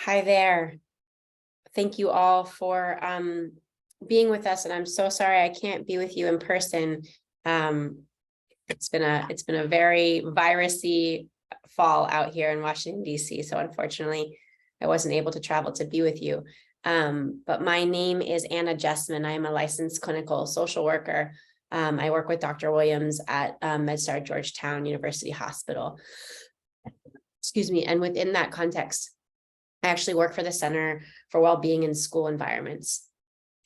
Hi there. Thank you all for being with us, and I'm so sorry I can't be with you in person. It's been a very virusy fall out here in Washington, D.C., so unfortunately I wasn't able to travel to be with you. But my name is Jessman. I am a licensed clinical social worker. I work with Dr. Williams at MedStar Georgetown University Hospital. Excuse me. And within that context, I actually work for the Center for Wellbeing in School Environments,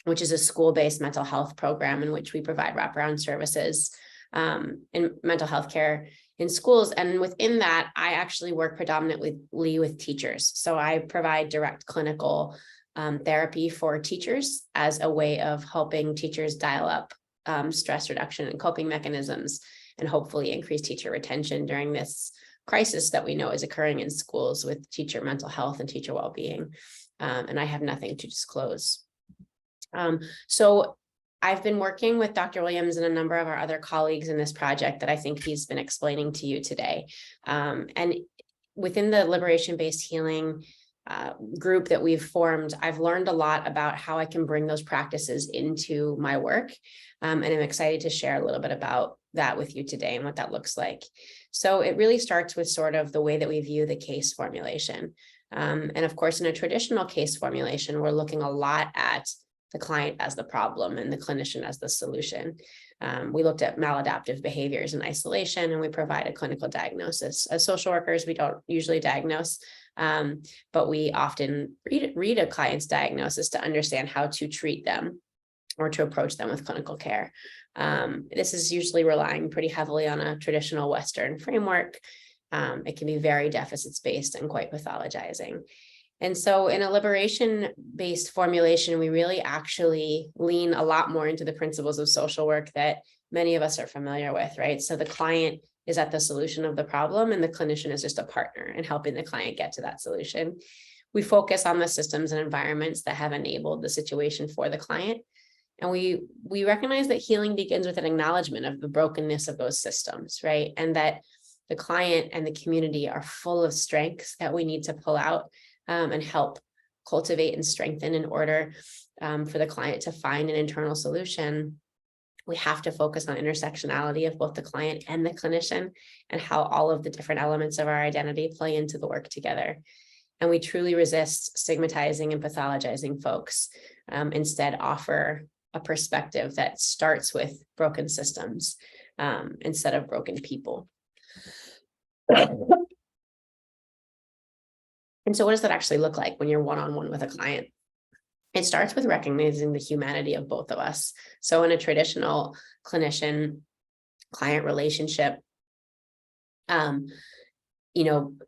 which is a school-based mental health program in which we provide wraparound services in mental health care in schools. And within that, I actually work predominantly with teachers. So I provide direct clinical therapy for teachers as a way of helping teachers dial up stress reduction and coping mechanisms, and hopefully increase teacher retention during this crisis that we know is occurring in schools with teacher mental health and teacher well-being. And I have nothing to disclose. So I've been working with Dr. Williams and a number of our other colleagues in this project that I think he's been explaining to you today. And within the liberation-based healing group that we've formed, I've learned a lot about how I can bring those practices into my work. And I'm excited to share a little bit about that with you today and what that looks like. So it really starts with sort of the way that we view the case formulation. And of course, in a traditional case formulation, we're looking a lot at the client as the problem and the clinician as the solution. We looked at maladaptive behaviors in isolation, and we provide a clinical diagnosis. As social workers, we don't usually diagnose, but we often read a client's diagnosis to understand how to treat them or to approach them with clinical care. This is usually relying pretty heavily on a traditional Western framework. It can be very deficits-based and quite pathologizing. And so in a liberation-based formulation, we really actually lean a lot more into the principles of social work that many of us are familiar with, right? So the client is at the solution of the problem, and the clinician is just a partner in helping the client get to that solution. We focus on the systems and environments that have enabled the situation for the client. And we recognize that healing begins with an acknowledgement of the brokenness of those systems, right? And that the client and the community are full of strengths that we need to pull out and help cultivate and strengthen in order for the client to find an internal solution. We have to focus on intersectionality of both the client and the clinician, and how all of the different elements of our identity play into the work together. And we truly resist stigmatizing and pathologizing folks. Instead, offer a perspective that starts with broken systems instead of broken people. And so what does that actually look like when you're one-on-one with a client? It starts with recognizing the humanity of both of us. So in a traditional clinician-client relationship, I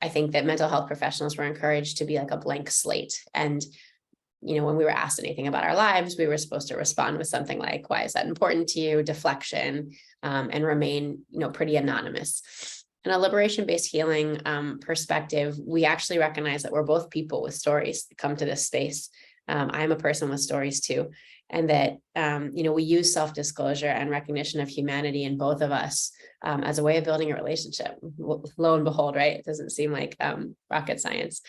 think that mental health professionals were encouraged to be like a blank slate. And, when we were asked anything about our lives, we were supposed to respond with something like, why is that important to you? Deflection, and remain, pretty anonymous. In a liberation-based healing perspective, we actually recognize that we're both people with stories that come to this space. I'm a person with stories too. And that, we use self-disclosure and recognition of humanity in both of us as a way of building a relationship. Lo and behold, right? It doesn't seem like rocket science.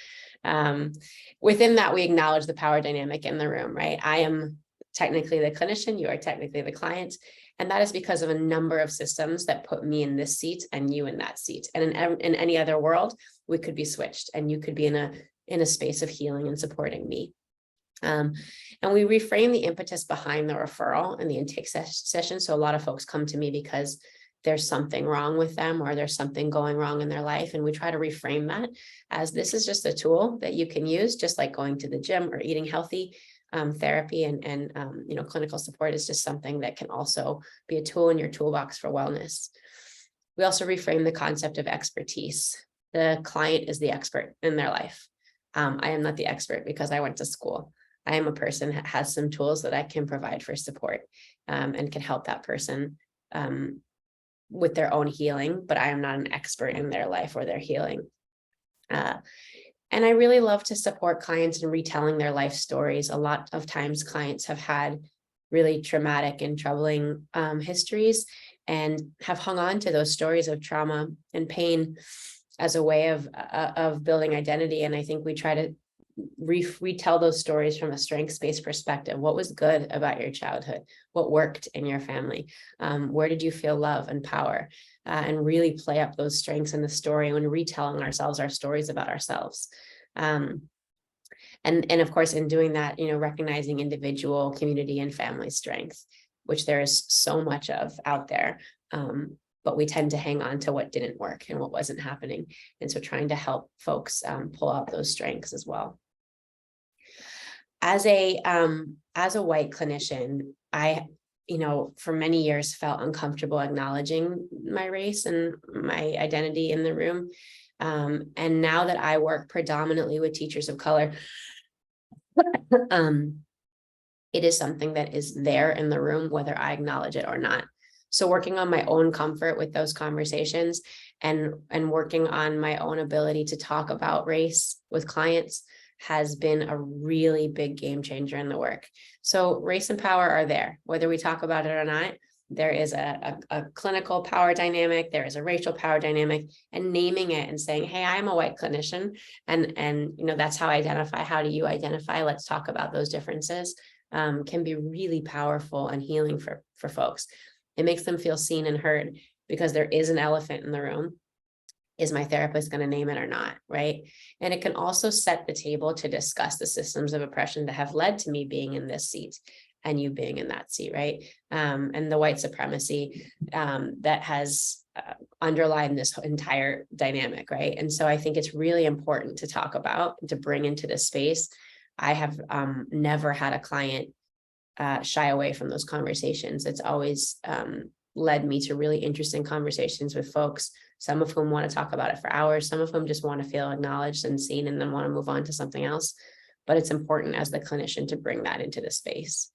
Within that, we acknowledge the power dynamic in the room, right? I am technically the clinician, you are technically the client. And that is because of a number of systems that put me in this seat and you in that seat. And in any other world, we could be switched, and you could be in a space of healing and supporting me. And we reframe the impetus behind the referral and the intake session. So a lot of folks come to me because there's something wrong with them, or there's something going wrong in their life. And we try to reframe that as this is just a tool that you can use, just like going to the gym or eating healthy. Therapy and clinical support is just something that can also be a tool in your toolbox for wellness. We also reframe the concept of expertise. The client is the expert in their life. I am not the expert because I went to school. I am a person that has some tools that I can provide for support and can help that person with their own healing, but I am not an expert in their life or their healing. And I really love to support clients in retelling their life stories. A lot of times clients have had really traumatic and troubling histories, and have hung on to those stories of trauma and pain as a way of building identity. And I think we try to retell those stories from a strengths-based perspective. What was good about your childhood? What worked in your family? Where did you feel love and power? And really play up those strengths in the story when retelling ourselves our stories about ourselves. And of course, in doing that, recognizing individual, community, and family strength, which there is so much of out there. But we tend to hang on to what didn't work and what wasn't happening. And so trying to help folks pull out those strengths as well. As a white clinician, I, for many years felt uncomfortable acknowledging my race and my identity in the room. And now that I work predominantly with teachers of color, it is something that is there in the room, whether I acknowledge it or not. So working on my own comfort with those conversations and working on my own ability to talk about race with clients has been a really big game changer in the work. So race and power are there, whether we talk about it or not. There is a clinical power dynamic, there is a racial power dynamic, and naming it and saying, hey, I'm a white clinician, and that's how I identify. How do you identify? Let's talk about those differences. Can be really powerful and healing for folks. It makes them feel seen and heard, because there is an elephant in the room. Is my therapist going to name it or not? Right. And it can also set the table to discuss the systems of oppression that have led to me being in this seat and you being in that seat. Right. And the white supremacy that has underlined this entire dynamic. Right. And so I think it's really important to talk about, to bring into this space. I have never had a client shy away from those conversations. It's always led me to really interesting conversations with folks, some of whom want to talk about it for hours, some of whom just want to feel acknowledged and seen and then want to move on to something else. But it's important as the clinician to bring that into the space.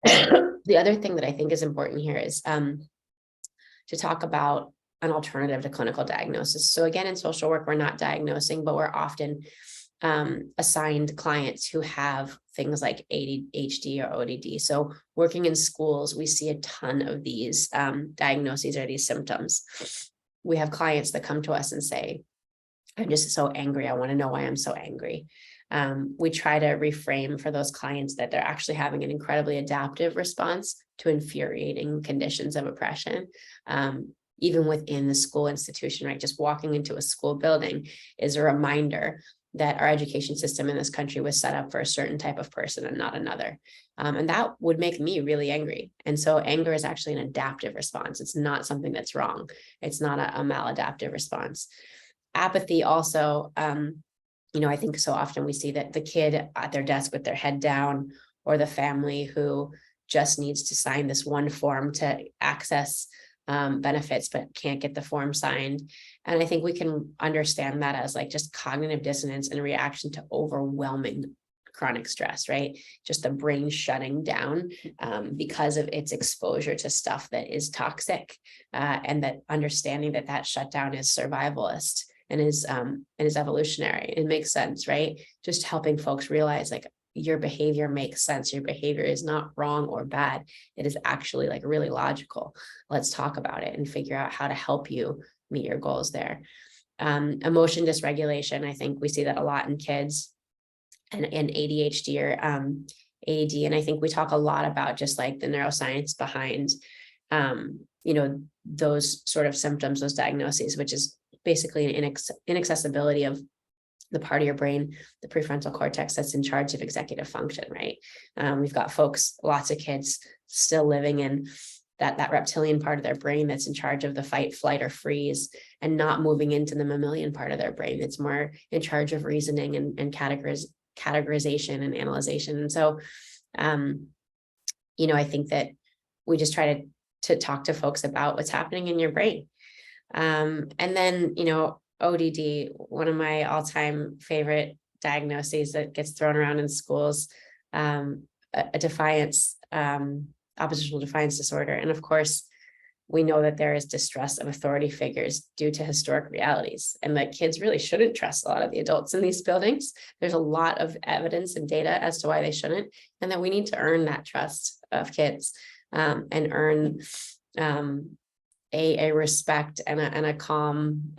The other thing that I think is important here is to talk about an alternative to clinical diagnosis. So again, in social work, we're not diagnosing, but we're often assigned clients who have things like ADHD or ODD. So working in schools, we see a ton of these diagnoses or these symptoms. We have clients that come to us and say, I'm just so angry. I want to know why I'm so angry. We try to reframe for those clients that they're actually having an incredibly adaptive response to infuriating conditions of oppression. Even within the school institution, right? Just walking into a school building is a reminder that our education system in this country was set up for a certain type of person and not another. And that would make me really angry. And so anger is actually an adaptive response. It's not something that's wrong. It's not a maladaptive response. Apathy also, I think so often we see that the kid at their desk with their head down, or the family who just needs to sign this one form to access benefits, but can't get the form signed. And I think we can understand that as like just cognitive dissonance in reaction to overwhelming chronic stress, right? Just the brain shutting down because of its exposure to stuff that is toxic, and that understanding that shutdown is survivalist and is evolutionary. It makes sense, right? Just helping folks realize like your behavior makes sense. Your behavior is not wrong or bad. It is actually like really logical. Let's talk about it and figure out how to help you meet your goals there. Emotion dysregulation. I think we see that a lot in kids and ADHD or AD. And I think we talk a lot about just like the neuroscience behind, those sort of symptoms, those diagnoses, which is basically an inaccessibility of the part of your brain, the prefrontal cortex, that's in charge of executive function, right? We've got folks, lots of kids still living in that reptilian part of their brain that's in charge of the fight, flight, or freeze, and not moving into the mammalian part of their brain that's more in charge of reasoning and categorization and analyzation. And so, I think that we just try to talk to folks about what's happening in your brain. And then, ODD, one of my all-time favorite diagnoses that gets thrown around in schools, a defiance, oppositional defiance disorder. And of course, we know that there is distrust of authority figures due to historic realities, and that kids really shouldn't trust a lot of the adults in these buildings. There's a lot of evidence and data as to why they shouldn't, and that we need to earn that trust of kids, and earn a respect and a calm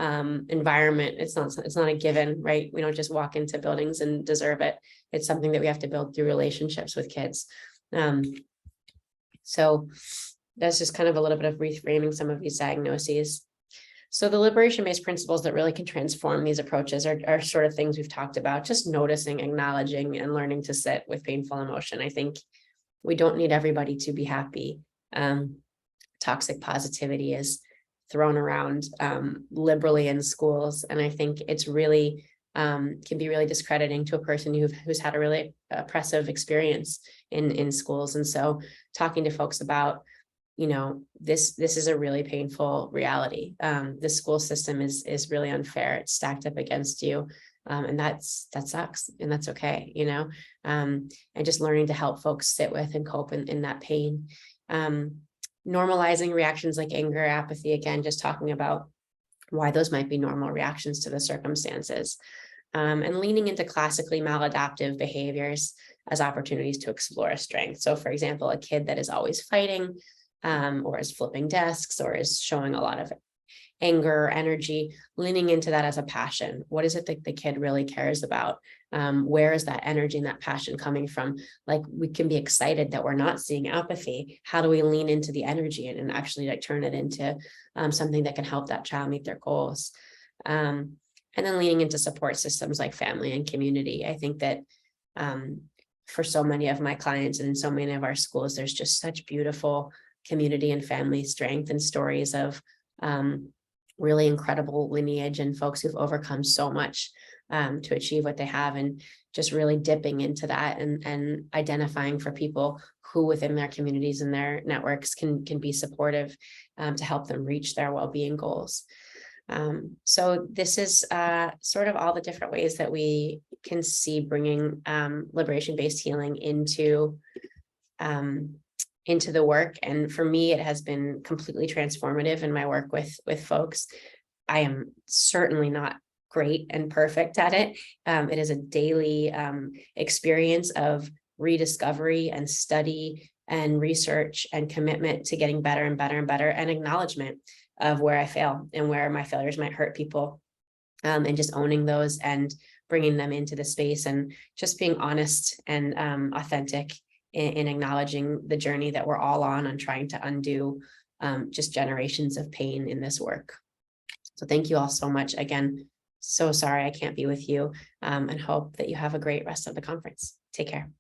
environment. It's not a given, right? We don't just walk into buildings and deserve it. It's something that we have to build through relationships with kids. So that's just kind of a little bit of reframing some of these diagnoses. So the liberation-based principles that really can transform these approaches are sort of things we've talked about, just noticing, acknowledging, and learning to sit with painful emotion. I think we don't need everybody to be happy. Toxic positivity is thrown around liberally in schools. And I think it's really can be really discrediting to a person who's had a really oppressive experience in schools. And so talking to folks about, you know, this is a really painful reality. The school system is really unfair. It's stacked up against you. And that sucks, and that's okay, you know, and just learning to help folks sit with and cope in that pain. Normalizing reactions like anger, apathy, again, just talking about why those might be normal reactions to the circumstances, and leaning into classically maladaptive behaviors as opportunities to explore a strength. So for example, a kid that is always fighting, or is flipping desks, or is showing a lot of anger or energy, leaning into that as a passion. What is it that the kid really cares about? Where is that energy and that passion coming from? Like, we can be excited that we're not seeing apathy. How do we lean into the energy and actually like turn it into something that can help that child meet their goals? And then leaning into support systems like family and community. I think that for so many of my clients and in so many of our schools, there's just such beautiful community and family strength and stories of really incredible lineage and folks who've overcome so much to achieve what they have, and just really dipping into that and identifying for people who within their communities and their networks can be supportive to help them reach their well-being goals. So this is sort of all the different ways that we can see bringing liberation-based healing into the work. And for me, it has been completely transformative in my work with folks. I am certainly not great and perfect at it. It is a daily experience of rediscovery and study and research and commitment to getting better and better and better, and acknowledgement of where I fail and where my failures might hurt people, and just owning those and bringing them into the space, and just being honest and authentic in acknowledging the journey that we're all on trying to undo just generations of pain in this work. So thank you all so much. Again, so sorry I can't be with you, and hope that you have a great rest of the conference. Take care.